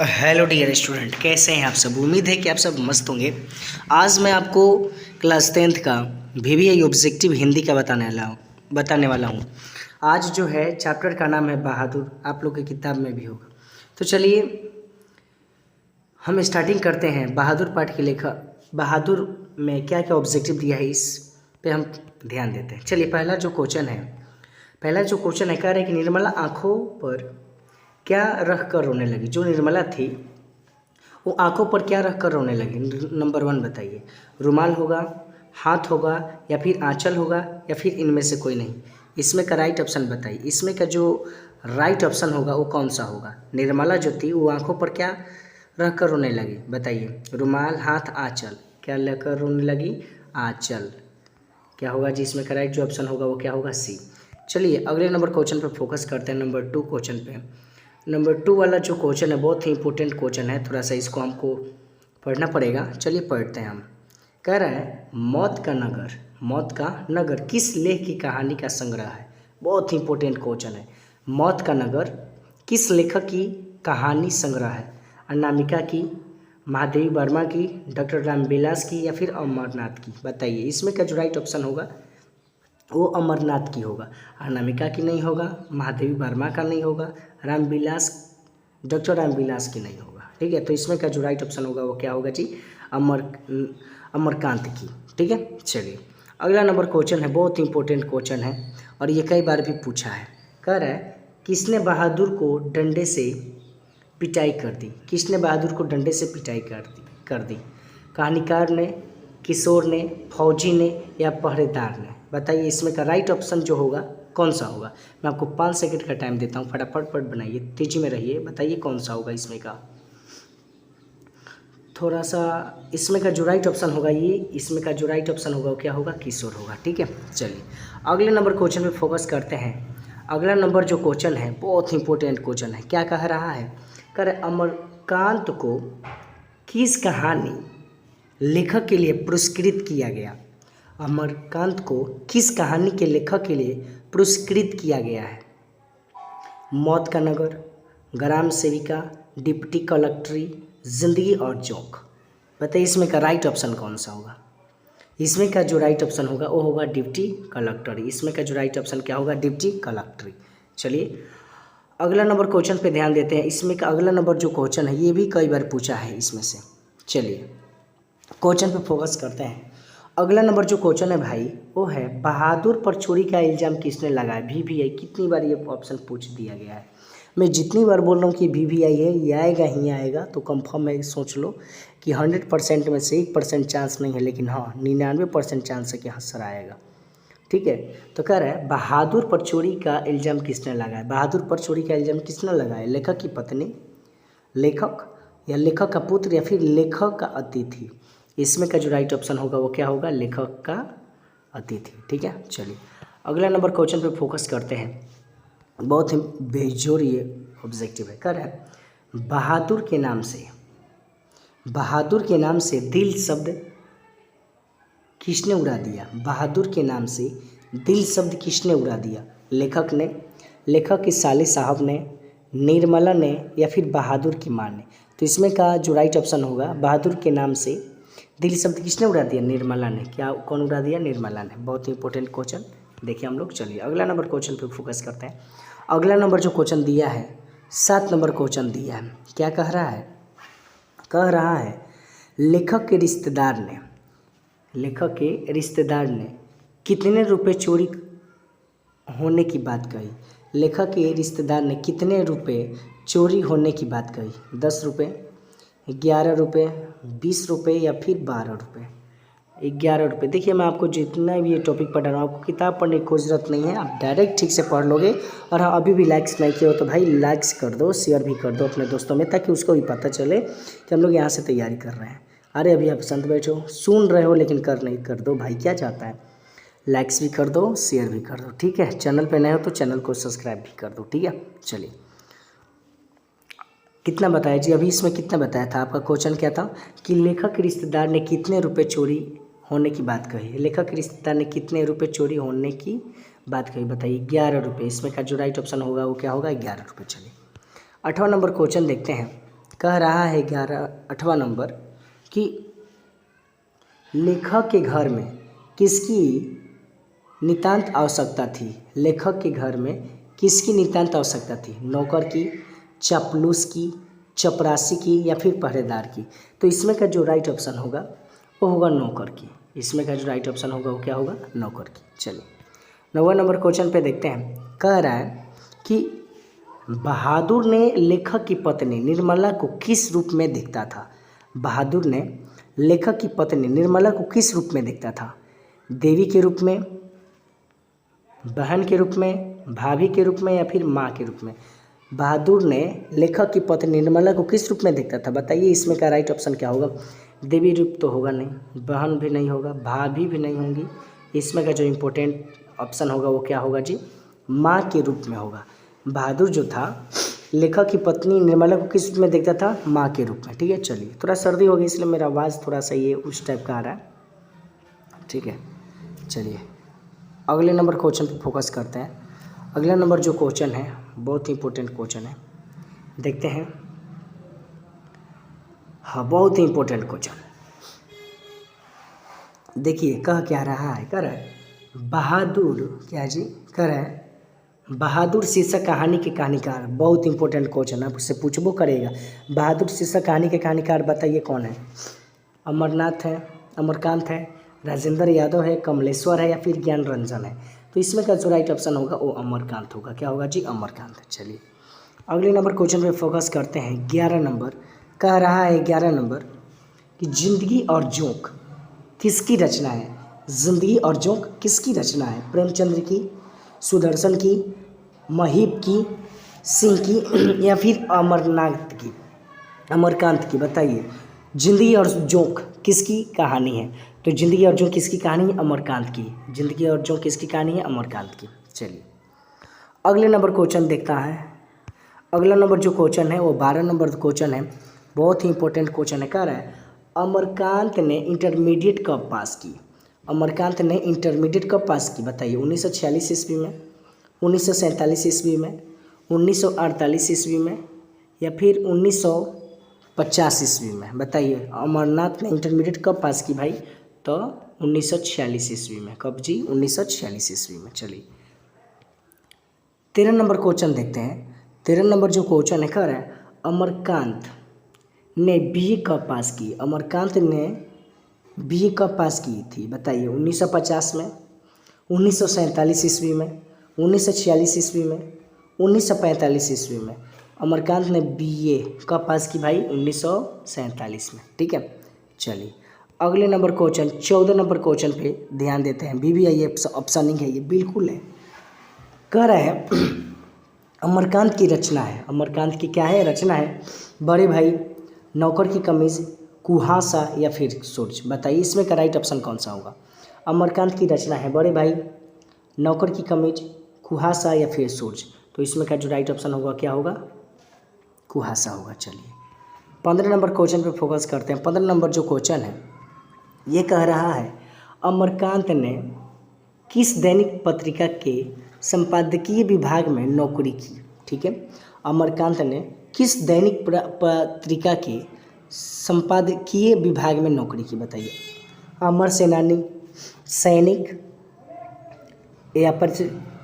Hello dear student, कैसे हैं आप सब। उम्मीद है कि आप सब मस्त होंगे। आज मैं आपको क्लास 10th का VVI ऑब्जेक्टिव हिंदी का बताने वाला हूँ। आज जो है चैप्टर का नाम है बहादुर, आप लोग की किताब में भी होगा। तो चलिए हम स्टार्टिंग करते हैं। बहादुर पाठ के लेखक बहादुर में क्या क्या ऑब्जेक्टिव दिया है इस पे हम ध्यान देते हैं। चलिए पहला जो क्वेश्चन है कह रहा है कि निर्मला आँखों पर क्या रख कर रोने लगी। जो निर्मला थी वो आंखों पर क्या रख कर रोने लगी। नंबर 1 बताइए। रुमाल होगा, हाथ होगा, या फिर आंचल होगा, या फिर इनमें से कोई नहीं। इसमें का राइट ऑप्शन बताइए। इसमें का जो राइट ऑप्शन होगा वो कौन सा होगा। निर्मला जो थी वो आंखों पर क्या रख कर रोने लगी, बताइए। रुमाल, हाथ, आंचल। क्या लेकर रोने लगी? आंचल। क्या होगा जी? इसमें का राइट जो ऑप्शन होगा वो क्या होगा? सी। चलिए अगले नंबर क्वेश्चन पे फोकस करते हैं। नंबर 2 क्वेश्चन पे। नंबर 2 वाला जो क्वेश्चन है बहुत ही इंपॉर्टेंट क्वेश्चन है, थोड़ा सा इसको हमको पढ़ना पड़ेगा। चलिए पढ़ते हैं हम। कह रहा है मौत का नगर किस लेख की कहानी का संग्रह है। बहुत ही इंपॉर्टेंट क्वेश्चन है। मौत का नगर किस लेखक की कहानी संग्रह है। अनामिका की, महादेवी वर्मा की, डॉक्टर रामविलास की, या फिर अमरनाथ की, बताइए। इसमें का जो राइट ऑप्शन होगा वो अमरनाथ की होगा। अनामिका की नहीं होगा, महादेवी वर्मा का नहीं होगा, डॉक्टर रामविलास की नहीं होगा। ठीक है, तो इसमें का जो राइट ऑप्शन होगा वो क्या होगा जी? अमरकांत की। ठीक है, चलिए अगला नंबर क्वेश्चन है, बहुत ही इंपॉर्टेंट क्वेश्चन है और ये कई बार भी पूछा है। कह रहा है किसने बहादुर को डंडे से पिटाई कर दी। किसने बहादुर को डंडे से पिटाई कर दी? कहानीकार ने, किशोर ने, फौजी ने, या पहरेदार ने, बताइए। इसमें का राइट ऑप्शन जो होगा कौन सा होगा। मैं आपको 5 सेकंड का टाइम देता हूँ, फटाफट बनाइए, तेजी में रहिए, बताइए कौन सा होगा इसमें का। थोड़ा सा इसमें का जो राइट ऑप्शन होगा इसमें का जो राइट ऑप्शन होगा वो क्या होगा? किशोर होगा। ठीक है, चलिए अगले नंबर क्वेश्चन पे फोकस करते हैं। अगला नंबर जो क्वेश्चन है बहुत इंपॉर्टेंट क्वेश्चन है। क्या कह रहा है? कह रहे अमरकांत को किस कहानी लेखक के लिए पुरस्कृत किया गया। अमरकांत को किस कहानी के लेखक के लिए पुरस्कृत किया गया है। मौत का नगर, ग्राम सेविका, डिप्टी कलेक्टरी, जिंदगी और जोक, बताइए। इसमें का राइट ऑप्शन कौन सा होगा। इसमें का जो राइट ऑप्शन होगा वो होगा डिप्टी कलेक्टरी। इसमें का जो राइट ऑप्शन क्या होगा? डिप्टी कलेक्टरी। चलिए अगला नंबर क्वेश्चन पे ध्यान देते हैं। इसमें का अगला नंबर जो क्वेश्चन है ये भी कई बार पूछा है इसमें से। चलिए क्वेश्चन पे फोकस करते हैं। अगला नंबर जो क्वेश्चन है भाई वो है बहादुर पर चोरी का इल्ज़ाम किसने लगाया। VVI कितनी बार ये ऑप्शन पूछ दिया गया है। मैं जितनी बार बोल रहा हूँ कि VVI है, ये आएगा ही आएगा, तो कंफर्म है। सोच लो कि 100% में से 1% चांस नहीं है, लेकिन हाँ 99% चांस है कि हाँ सर आएगा। ठीक है, तो कह रहा है बहादुर पर चोरी का इल्ज़ाम किसने लगाया। बहादुर पर चोरी का इल्ज़ाम किसने लगाया? लेखक की पत्नी, लेखक, या लेखक का पुत्र, या फिर लेखक का अतिथि। इसमें का जो राइट ऑप्शन होगा वो क्या होगा? लेखक का अतिथि। ठीक है, चलिए अगला नंबर क्वेश्चन पे फोकस करते हैं। बहुत ही बेजोर ये ऑब्जेक्टिव है। कर है बहादुर के नाम से दिल शब्द किसने उड़ा दिया। बहादुर के नाम से दिल शब्द किसने उड़ा दिया? लेखक ने, लेखक के साले साहब ने, निर्मला ने, या फिर बहादुर की माँ ने। तो इसमें का जो राइट ऑप्शन होगा बहादुर के नाम से दिल शब्द किसने उड़ा दिया? निर्मला ने। क्या कौन उड़ा दिया? निर्मला ने। बहुत ही इंपॉर्टेंट क्वेश्चन देखिए हम लोग। चलिए अगला नंबर क्वेश्चन पे फोकस करते हैं। अगला नंबर जो क्वेश्चन दिया है 7 नंबर क्वेश्चन दिया है। क्या कह रहा है? कह रहा है लेखक के रिश्तेदार ने कितने रुपए चोरी होने की बात कही। लेखक के रिश्तेदार ने कितने रुपए चोरी होने की बात कही। 10 रुपये, 11 रुपये, 20 रुपये, या फिर 12 रुपये। 11 रुपये। देखिए मैं आपको जितना भी ये टॉपिक पढ़ा रहा हूँ आपको किताब पढ़ने की कोई ज़रूरत नहीं है, आप डायरेक्ट ठीक से पढ़ लोगे। और हाँ अभी भी लाइक्स नहीं किए हो तो भाई लाइक्स कर दो, शेयर भी कर दो अपने दोस्तों में, ताकि उसको भी पता चले कि हम लोग यहाँ से तैयारी कर रहे हैं। अरे अभी आप शांत बैठो, सुन रहे हो लेकिन कर दो भाई, क्या चाहता है। लाइक्स भी कर दो, शेयर भी कर दो। ठीक है, चैनल पे नए हो तो चैनल को सब्सक्राइब भी कर दो। ठीक है, चलिए कितना बताया जी? अभी इसमें कितना बताया था? आपका क्वेश्चन क्या था कि लेखक के रिश्तेदार ने कितने रुपए चोरी होने की बात कही। लेखक के रिश्तेदार ने कितने रुपए चोरी होने की बात कही, बताइए। 11 रुपये। इसमें का जो राइट ऑप्शन होगा वो क्या होगा? 11 रुपये। चलिए 8वां नंबर क्वेश्चन देखते हैं। कह रहा है 8वां नंबर कि लेखक के घर में किसकी नितांत आवश्यकता थी। लेखक के घर में किसकी नितांत आवश्यकता थी? नौकर की, चापलूस की, चपरासी की या फिर पहरेदार की। तो इसमें का जो राइट ऑप्शन होगा वो होगा नौकर की। इसमें का जो राइट ऑप्शन होगा वो क्या होगा? नौकर की। चलिए 9वां नंबर क्वेश्चन पे देखते हैं। कह रहा है कि बहादुर ने लेखक की पत्नी निर्मला को किस रूप में देखता था? बहादुर ने लेखक की पत्नी निर्मला को किस रूप में देखता था? देवी के रूप में, बहन के रूप में, भाभी के रूप में या फिर माँ के रूप में? बहादुर ने लेखक की पत्नी निर्मला को किस रूप में देखता था? बताइए इसमें का राइट ऑप्शन क्या होगा? देवी रूप तो होगा नहीं, बहन भी नहीं होगा, भाभी भी नहीं होंगी। इसमें का जो इम्पोर्टेंट ऑप्शन होगा वो क्या होगा जी? माँ के रूप में होगा। बहादुर जो था लेखक की पत्नी निर्मला को किस रूप में देखता था? माँ के रूप में। ठीक है, चलिए थोड़ा सर्दी हो गई इसलिए मेरा आवाज़ थोड़ा सा ये उस टाइप का आ रहा है। ठीक है, चलिए अगले नंबर क्वेश्चन पे फोकस करते हैं। अगला नंबर जो क्वेश्चन है बहुत ही इंपॉर्टेंट क्वेश्चन है, देखते हैं। हाँ, बहुत ही इंपॉर्टेंट क्वेश्चन। देखिए कह क्या रहा है? कह रहा है बहादुर, क्या जी? कह रहा है बहादुर शीर्षक कहानी के कहानीकार। बहुत इंपॉर्टेंट क्वेश्चन है, आपसे पूछबो करेगा। बहादुर शीर्षक कहानी के कहानीकार बताइए कौन है? अमरनाथ है, अमरकांत है, राजेंद्र यादव है, कमलेश्वर है या फिर ज्ञान रंजन है? तो इसमें का जो राइट ऑप्शन होगा वो अमरकांत होगा। क्या होगा जी? अमरकांत। चलिए अगले नंबर क्वेश्चन पे फोकस करते हैं। 11 नंबर कह रहा है 11 नंबर कि जिंदगी और जोंक किसकी रचना है? जिंदगी और जोंक किसकी रचना है? प्रेमचंद्र की, सुदर्शन की, महीप की, सिंह की या फिर अमरनाथ की, अमरकांत की? बताइए जिंदगी और जोंक किसकी कहानी है? तो जिंदगी और जोंक किसकी कहानी है? अमरकांत की। जिंदगी और जोंक किसकी कहानी है? अमरकांत की। चलिए अगले नंबर क्वेश्चन देखता है। अगला नंबर जो क्वेश्चन है वो 12 नंबर क्वेश्चन है, बहुत ही इंपॉर्टेंट क्वेश्चन है। कह रहा है अमरकांत ने इंटरमीडिएट कब पास की? अमरकांत ने इंटरमीडिएट कब पास की? बताइए 1946 ईस्वी में, 1947 ईस्वी में, 1948 ईस्वी में या फिर 1950 ईस्वी में? बताइए अमरनाथ ने इंटरमीडिएट कब पास की भाई? तो 1946 ईस्वी में। कब जी? 1946 ईस्वी में। चलिए 13 नंबर क्वेश्चन देखते हैं। 13 नंबर जो क्वेश्चन है कह रहा है अमरकांत ने बीए कब पास की? अमरकांत ने बीए कब पास की थी? बताइए 1950 में, 1947 ईस्वी में, 1946 ईस्वी में, 1945 ईस्वी में? अमरकांत ने बीए कब पास की भाई? 1947 में। ठीक है, चलिए अगले नंबर क्वेश्चन 14 नंबर क्वेश्चन पे ध्यान देते हैं। BBI ऑप्शन नहीं है, ये बिल्कुल है। कह रहा है अमरकांत की रचना है। अमरकांत की क्या है? रचना है। बड़े भाई, नौकर की कमीज, कुहासा या फिर सूरज? बताइए इसमें का राइट ऑप्शन कौन सा होगा? अमरकांत की रचना है बड़े भाई, नौकर की कमीज, कुहासा या फिर सूरज? तो इसमें का जो राइट ऑप्शन होगा क्या होगा? कुहासा होगा। चलिए 15 नंबर क्वेश्चन पे फोकस करते हैं। 15 नंबर जो क्वेश्चन है ये कह रहा है अमरकांत ने किस दैनिक पत्रिका के संपादकीय विभाग में नौकरी की? ठीक है, अमरकांत ने किस दैनिक पत्रिका के संपादकीय विभाग में नौकरी की? बताइए अमर सेनानी, सैनिक या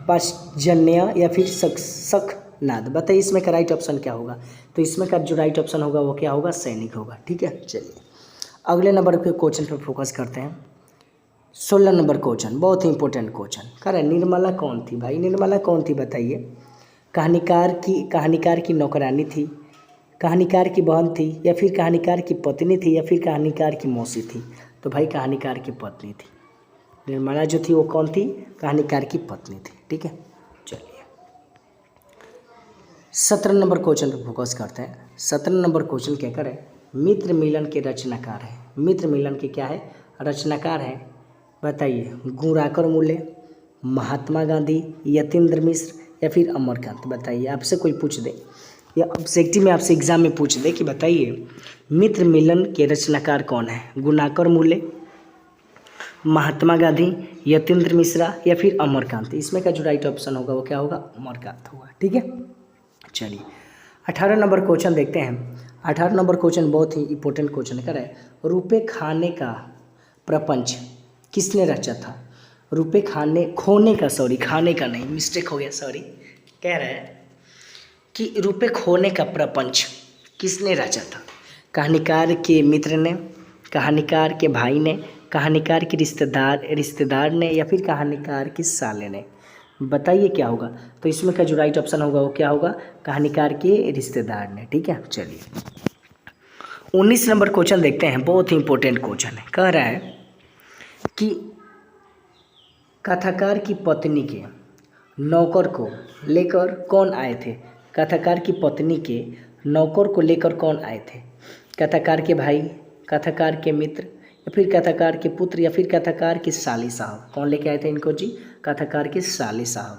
पर्जन्य या फिर शखनाद? बताइए इसमें का राइट ऑप्शन क्या होगा? तो इसमें का जो राइट ऑप्शन होगा वो क्या होगा? सैनिक होगा। ठीक है, चलिए अगले नंबर के क्वेश्चन पर फोकस करते हैं। 16 नंबर क्वेश्चन, बहुत ही इंपॉर्टेंट क्वेश्चन। कह रहा है निर्मला कौन थी भाई? निर्मला कौन थी बताइए? कहानीकार की नौकरानी थी, कहानीकार की बहन थी या फिर कहानीकार की पत्नी थी या फिर कहानीकार की मौसी थी? तो भाई कहानीकार की पत्नी थी। निर्मला जो थी वो कौन थी? कहानीकार की पत्नी थी। ठीक है, चलिए 17 नंबर क्वेश्चन पर फोकस करते हैं। 17 नंबर क्वेश्चन क्या करे? मित्र मिलन के रचनाकार है। मित्र मिलन के क्या है? रचनाकार है। बताइए गुणाकर मूल्य, महात्मा गांधी, यतीन्द्र मिश्र या फिर अमरकांत? बताइए आपसे कोई पूछ दे या ऑब्जेक्टिव में आपसे एग्जाम में पूछ दे कि बताइए मित्र मिलन के रचनाकार कौन है? गुणाकर मूल्य, महात्मा गांधी, यतीन्द्र मिश्रा या फिर अमरकांत? इसमें का जो राइट ऑप्शन होगा वो क्या होगा? अमरकांत होगा। ठीक है, चलिए 18 नंबर क्वेश्चन देखते हैं। 18 नंबर क्वेश्चन बहुत ही इंपॉर्टेंट क्वेश्चन है। रुपए खाने का प्रपंच किसने रचा था? रुपए खोने का, सॉरी खाने का नहीं, मिस्टेक हो गया, सॉरी। कह रहा है कि रुपए खोने का प्रपंच किसने रचा था? कहानीकार के मित्र ने, कहानीकार के भाई ने, कहानीकार के रिश्तेदार ने, या फिर कहानीकार के साले ने? बताइए क्या होगा। तो इसमें का जो राइट ऑप्शन होगा वो क्या होगा? कहानीकार के रिश्तेदार ने। ठीक है, चलिए 19 नंबर क्वेश्चन देखते हैं, बहुत ही इंपॉर्टेंट क्वेश्चन है। कह रहा है कि कथाकार की पत्नी के नौकर को लेकर कौन आए थे? कथाकार की पत्नी के नौकर को लेकर कौन आए थे? कथाकार के भाई, कथाकार के मित्र, या फिर कथाकार के पुत्र, या फिर कथाकार के साले साहब? कौन लेके आए थे इनको जी? कथाकार के साले साहब।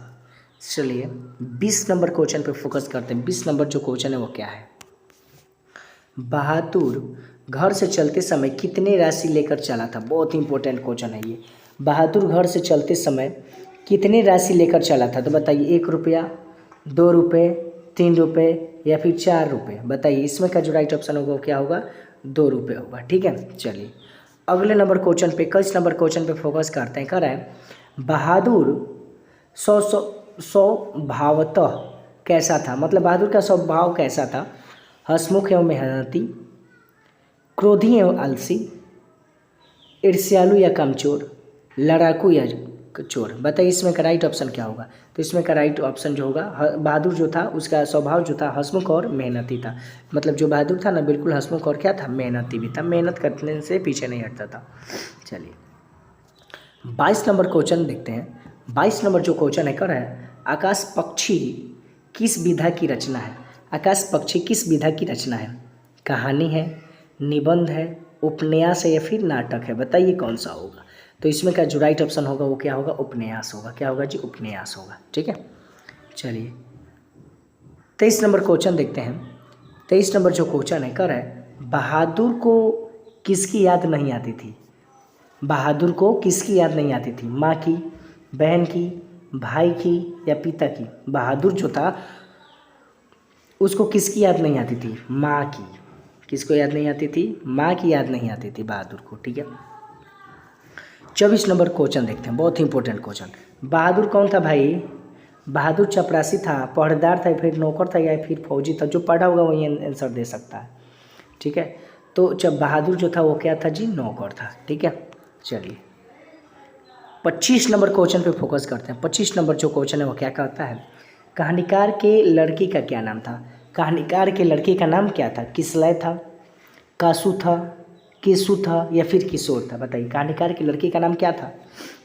चलिए 20 नंबर क्वेश्चन पे फोकस करते हैं। 20 नंबर जो क्वेश्चन है वो क्या है? बहादुर घर से चलते समय कितने राशि लेकर चला था? बहुत ही इंपॉर्टेंट क्वेश्चन है ये। बहादुर घर से चलते समय कितने राशि लेकर चला था? तो बताइए, 1 रुपया, 2 रुपये, 3 रुपये, या फिर 4 रुपये? बताइए, इसमें का जो राइट ऑप्शन होगा वो क्या होगा? 2 रुपये होगा। ठीक है, चलिए अगले नंबर क्वेश्चन पे, 21 नंबर क्वेश्चन पे फोकस करते हैं। कह रहा है बहादुर स्वभावतः कैसा था? मतलब बहादुर का स्वभाव कैसा था? हंसमुख एवं मेहनती, क्रोधी एवं आलसी, ईर्ष्यालु या कामचोर, लड़ाकू या चोर? बताइए इसमें का राइट ऑप्शन क्या होगा? तो इसमें का राइट ऑप्शन जो होगा, बहादुर जो था उसका स्वभाव जो था हंसमुख और मेहनती था। मतलब जो बहादुर था ना, बिल्कुल हंसमुख और क्या था? मेहनती भी था, मेहनत करने से पीछे नहीं हटता था। चलिए 22 नंबर क्वेश्चन देखते हैं। 22 नंबर जो क्वेश्चन है, कर है आकाश पक्षी किस विधा की रचना है? आकाश पक्षी किस विधा की रचना है? कहानी है, निबंध है, उपन्यास है, या फिर नाटक है? बताइए कौन सा होगा। तो इसमें का जो राइट ऑप्शन होगा वो क्या होगा? उपन्यास होगा। क्या होगा जी? उपन्यास होगा। ठीक है, चलिए 23 नंबर क्वेश्चन देखते हैं। 23 नंबर जो क्वेश्चन है, कर है बहादुर को किसकी याद नहीं आती थी? बहादुर को किसकी याद नहीं आती थी? माँ की, बहन की, भाई की, या पिता की? बहादुर जो था उसको किसकी याद नहीं आती थी? माँ की। किसको याद नहीं आती थी? माँ की याद नहीं आती थी बहादुर को। ठीक है, 24 नंबर क्वेश्चन देखते हैं, बहुत ही इंपॉर्टेंट क्वेश्चन। बहादुर कौन था भाई? बहादुर चपरासी था, पहरेदार था, फिर नौकर था, या फिर फौजी था? जो पढ़ा होगा वही आंसर दे सकता है। ठीक है, तो जब बहादुर जो था वो क्या था जी? नौकर था। ठीक है, चलिए 25 नंबर क्वेश्चन पे फोकस करते हैं। 25 नंबर जो क्वेश्चन है वो क्या कहता है? कहानीकार के लड़की का क्या नाम था? कहानीकार के लड़की का नाम क्या था? किसलय था, कासू था, केसु था, या फिर किशोर था? बताइए, कहानीकार की लड़की का नाम क्या था?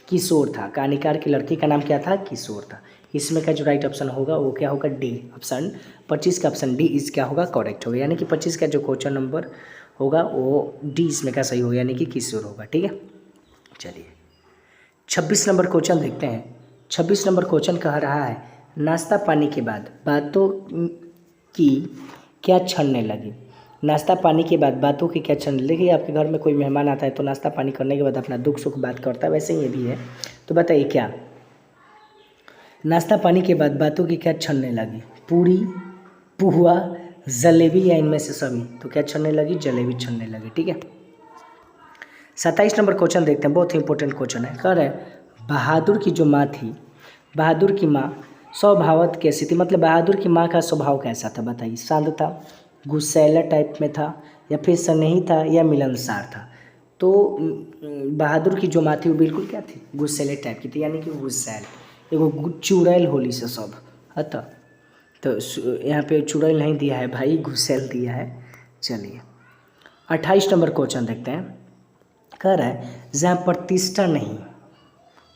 किशोर था। कहानीकार की लड़की का नाम क्या था? किशोर था। इसमें का जो राइट ऑप्शन होगा वो क्या होगा? D option. 25 का ऑप्शन डी इस क्या होगा? करेक्ट होगा। यानी कि 25 का जो क्वेश्चन नंबर होगा वो डी इसमें का सही होगा, यानी कि किशोर होगा। ठीक है, चलिए 26 नंबर क्वेश्चन देखते हैं। 26 नंबर क्वेश्चन कह रहा है नाश्ता पानी के बाद बातों की क्या छनने लगी? नाश्ता पानी के बाद बातों की क्या छनने लगी? आपके घर में कोई मेहमान आता है तो नाश्ता पानी करने के बाद अपना दुख सुख बात करता है, वैसे ही ये भी है। तो बताइए क्या? नाश्ता पानी के बाद बातों की क्या छनने लगी? पूरी, पुआ, जलेबी, या इनमें से सभी? तो क्या छनने लगी? जलेबी छनने लगी। ठीक है, 27 नंबर क्वेश्चन देखते हैं, बहुत ही इंपॉर्टेंट क्वेश्चन है। कह रहे बहादुर की जो माँ थी, बहादुर की माँ स्वभावत कैसी थी? मतलब बहादुर की माँ का स्वभाव कैसा था? बताइए, शांत था, गुस्सैला टाइप में था, या फिर स्नेही था, या मिलनसार था? तो बहादुर की जो माँ थी वो बिल्कुल क्या थी? गुस्सैले टाइप की थी, यानी कि गुस्सैल, एगो चुड़ैल होली से सब हता। तो यहाँ पे चुड़ैल नहीं दिया है भाई, गुस्सैल दिया है। चलिए 28 नंबर क्वेश्चन देखते हैं। कह रहा है जहाँ प्रतिष्ठा नहीं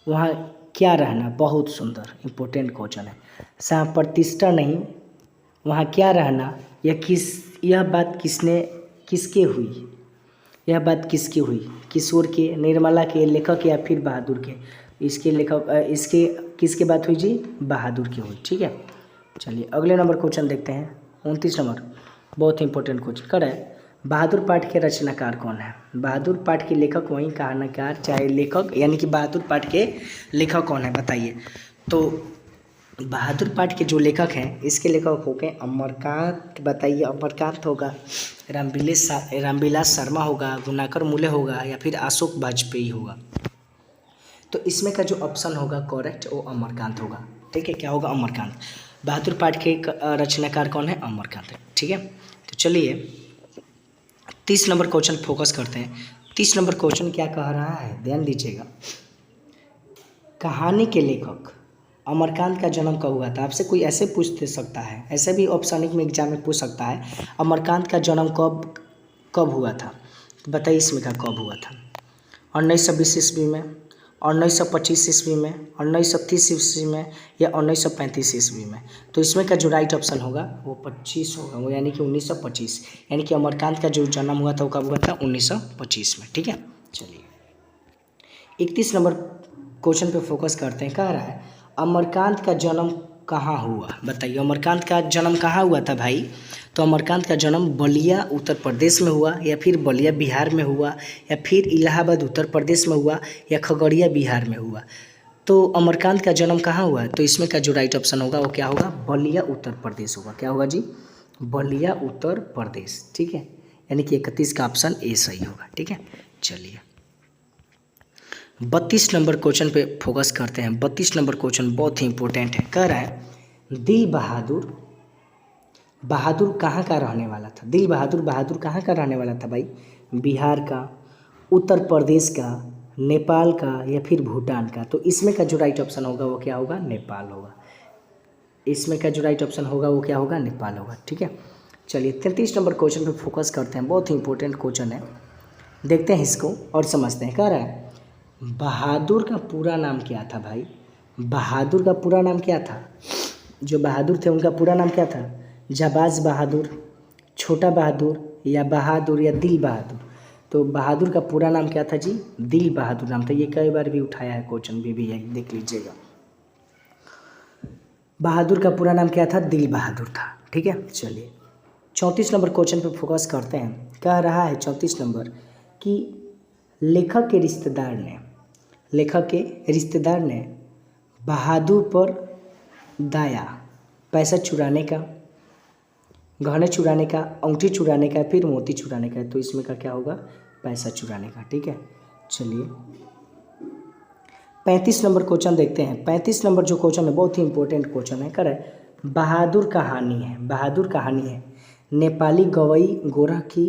वहाँ क्या रहना? बहुत सुंदर इंपॉर्टेंट क्वेश्चन है। जहाँ प्रतिष्ठा नहीं वहाँ क्या रहना? यह बात किसके हुई? यह बात किसकी हुई? किशोर के, निर्मला के, लेखक, या फिर बहादुर के? इसके किसके बात हुई जी? बहादुर की हुई। ठीक है, चलिए अगले नंबर क्वेश्चन देखते हैं। 29 नंबर, बहुत ही इंपॉर्टेंट क्वेश्चन। कर है बहादुर पाठ के रचनाकार कौन है? बहादुर पाठ के लेखक वहीं कहानीकार, चाहे लेखक, यानी कि बहादुर पाठ के लेखक कौन है? बताइए। तो बहादुर पाठ के जो लेखक हैं, इसके लेखक हो गए अमरकांत। बताइए, अमरकांत होगा, रामविलास शर्मा होगा, गुणाकर मूले होगा, या फिर अशोक वाजपेयी होगा। तो इसमें का जो ऑप्शन होगा करेक्ट वो अमरकांत होगा। ठीक है, क्या होगा? अमरकांत। बहादुर पाठ के रचनाकार कौन है? अमरकांत है। ठीक है, तो चलिए 30 नंबर क्वेश्चन फोकस करते हैं। 30 नंबर क्वेश्चन क्या कह रहा है, ध्यान दीजिएगा। कहानी के लेखक अमरकांत का जन्म कब हुआ था? आपसे कोई ऐसे पूछ सकता है, ऐसे भी ऑप्शनिक में एग्जाम में पूछ सकता है, अमरकांत का जन्म कब हुआ था? बताइए इसमें का कब हुआ था? 1920 ईस्वी में, 1925 ईस्वी में, 1930 ईस्वी में, या 1935 ईस्वी में? तो इसमें का जो राइट ऑप्शन होगा वो 25 होगा, वो यानी कि 1925। यानी कि अमरकांत का जो जन्म हुआ था वो कब हुआ था? 1925 में। ठीक है, चलिए 31 नंबर क्वेश्चन पे फोकस करते हैं। कह रहा है अमरकांत का जन्म कहाँ हुआ? बताइए अमरकांत का जन्म कहाँ हुआ था भाई? तो अमरकांत का जन्म बलिया उत्तर प्रदेश में हुआ, या फिर बलिया बिहार में हुआ, या फिर इलाहाबाद उत्तर प्रदेश में हुआ, या खगड़िया बिहार में हुआ। तो अमरकांत का जन्म कहाँ हुआ? तो इसमें का जो राइट ऑप्शन होगा वो क्या होगा? बलिया उत्तर प्रदेश होगा। क्या होगा जी? बलिया उत्तर प्रदेश। ठीक है, यानी कि 31 का ऑप्शन ए सही होगा। ठीक है, चलिए 32 नंबर क्वेश्चन पे फोकस करते हैं। 32 नंबर क्वेश्चन बहुत ही इंपॉर्टेंट है। कह रहा है दिल बहादुर कहाँ का रहने वाला था? दिल बहादुर कहाँ का रहने वाला था भाई? बिहार का, उत्तर प्रदेश का, नेपाल का, या फिर भूटान का? तो इसमें का जो राइट ऑप्शन होगा वो क्या होगा? नेपाल होगा। इसमें का जो राइट ऑप्शन होगा वो क्या होगा? नेपाल होगा। ठीक है, चलिए 33 नंबर क्वेश्चन पे फोकस करते हैं। बहुत ही इंपॉर्टेंट क्वेश्चन है, देखते हैं इसको और समझते हैं। कह रहा है बहादुर का पूरा नाम क्या था भाई? बहादुर का पूरा नाम क्या था? जो बहादुर थे उनका पूरा नाम क्या था? जाबाज बहादुर, छोटा बहादुर, या बहादुर, या दिल बहादुर? तो बहादुर का पूरा नाम क्या था जी? दिल बहादुर नाम था। ये कई बार भी उठाया है क्वेश्चन भी है, देख लीजिएगा। बहादुर का पूरा नाम क्या था? दिल बहादुर था। ठीक है, चलिए 34 नंबर क्वेश्चन पे फोकस करते हैं। कह रहा है 34 नंबर कि लेखक के रिश्तेदार ने बहादुर पर दाया पैसा चुराने का, गहने चुराने का, अंगूठी चुराने का, फिर मोती चुराने का? तो इसमें का क्या होगा? पैसा चुराने का। ठीक है, चलिए 35 नंबर क्वेश्चन देखते हैं। 35 नंबर जो क्वेश्चन है बहुत ही इंपॉर्टेंट क्वेश्चन है। करे बहादुर कहानी है नेपाली गवई गोरख की,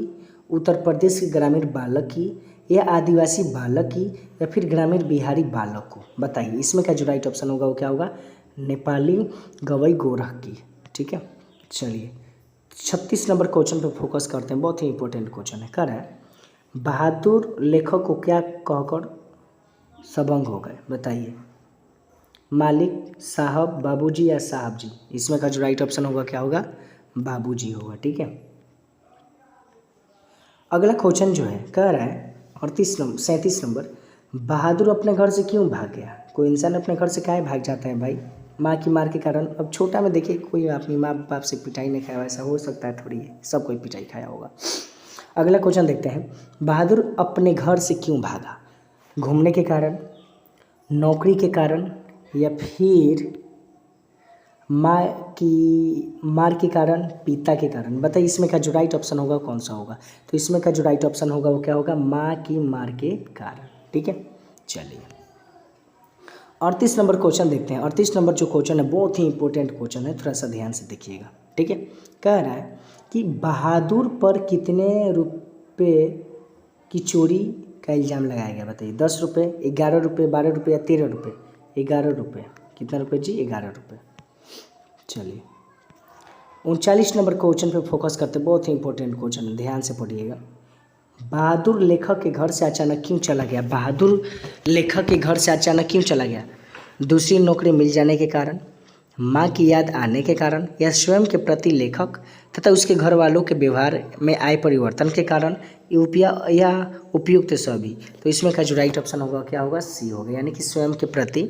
उत्तर प्रदेश के ग्रामीण बालक की, या आदिवासी बालक की, या फिर ग्रामीण बिहारी बालक को? बताइए इसमें का जो राइट ऑप्शन होगा वो क्या होगा? नेपाली गवई गोरख की। ठीक है, चलिए 36 नंबर क्वेश्चन पे फोकस करते हैं। बहुत ही इंपॉर्टेंट क्वेश्चन है। कह रहा है बहादुर लेखक को क्या कहकर सबंग हो गए? बताइए मालिक, साहब, बाबूजी, या साहब जी? इसमें का जो राइट ऑप्शन होगा क्या होगा? बाबूजी होगा। ठीक है, अगला क्वेश्चन जो है कह रहा है 37 नंबर बहादुर अपने घर से क्यों भाग गया? कोई इंसान अपने घर से काहे भाग जाता है भाई? माँ की मार के कारण। अब छोटा में देखिए कोई अपनी माँ बाप से पिटाई नहीं खाया, वैसा हो सकता है थोड़ी, सब कोई पिटाई खाया होगा। अगला क्वेश्चन देखते हैं, बहादुर अपने घर से क्यों भागा? घूमने के कारण, नौकरी के कारण, या फिर मार के कारण, पिता के कारण? बताइए इसमें का जो राइट ऑप्शन होगा कौन सा होगा? तो इसमें का जो राइट ऑप्शन होगा वो क्या होगा? माँ की मार के कारण। ठीक है, चलिए 38 नंबर क्वेश्चन देखते हैं। 38 नंबर जो क्वेश्चन है बहुत ही इंपॉर्टेंट क्वेश्चन है, थोड़ा सा ध्यान से देखिएगा। ठीक है, कह रहा है कि बहादुर पर कितने रुपये की चोरी का इल्ज़ाम लगाया गया? बताइए 10 रुपये, 11 रुपये, 12 रुपये, या 13 रुपये? 11 रुपये। कितना रुपये जी? 11 रुपये। चलिए 39 नंबर क्वेश्चन पे फोकस करते हैं। बहुत ही इंपॉर्टेंट क्वेश्चन है, ध्यान से पढ़िएगा। बहादुर लेखक के घर से अचानक क्यों चला गया? बहादुर लेखक के घर से अचानक क्यों चला गया? दूसरी नौकरी मिल जाने के कारण, माँ की याद आने के कारण, या स्वयं के प्रति लेखक तथा उसके घर वालों के व्यवहार में आए परिवर्तन के कारण, या उपयुक्त सभी? तो इसमें का जो राइट ऑप्शन होगा क्या होगा? सी होगा, यानी कि स्वयं के प्रति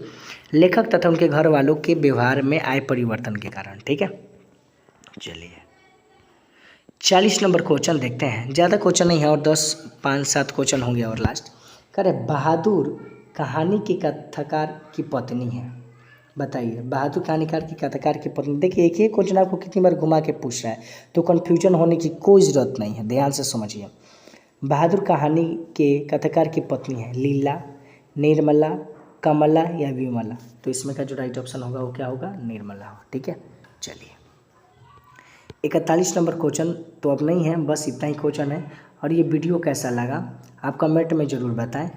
लेखक तथा उनके घर वालों के व्यवहार में आए परिवर्तन के कारण। ठीक है, चलिए 40 नंबर क्वेश्चन देखते हैं। ज़्यादा क्वेश्चन नहीं है, और 5-7 क्वेश्चन होंगे और लास्ट। कह रहे बहादुर कहानी के कथाकार की पत्नी है। बताइए। बहादुर कहानीकार की कथाकार की पत्नी। देखिए एक ही क्वेश्चन आपको कितनी बार घुमा के पूछ रहा है, तो कन्फ्यूजन होने की कोई ज़रूरत नहीं है, ध्यान से समझिए। बहादुर कहानी के कथाकार की पत्नी है लीला, निर्मला, कमला या विमला। तो इसमें का जो राइट ऑप्शन होगा वो क्या होगा, निर्मला। ठीक है, चलिए 41 नंबर क्वेश्चन तो अब नहीं है, बस इतना ही क्वेश्चन है। और ये वीडियो कैसा लगा आप कमेंट में ज़रूर बताएं।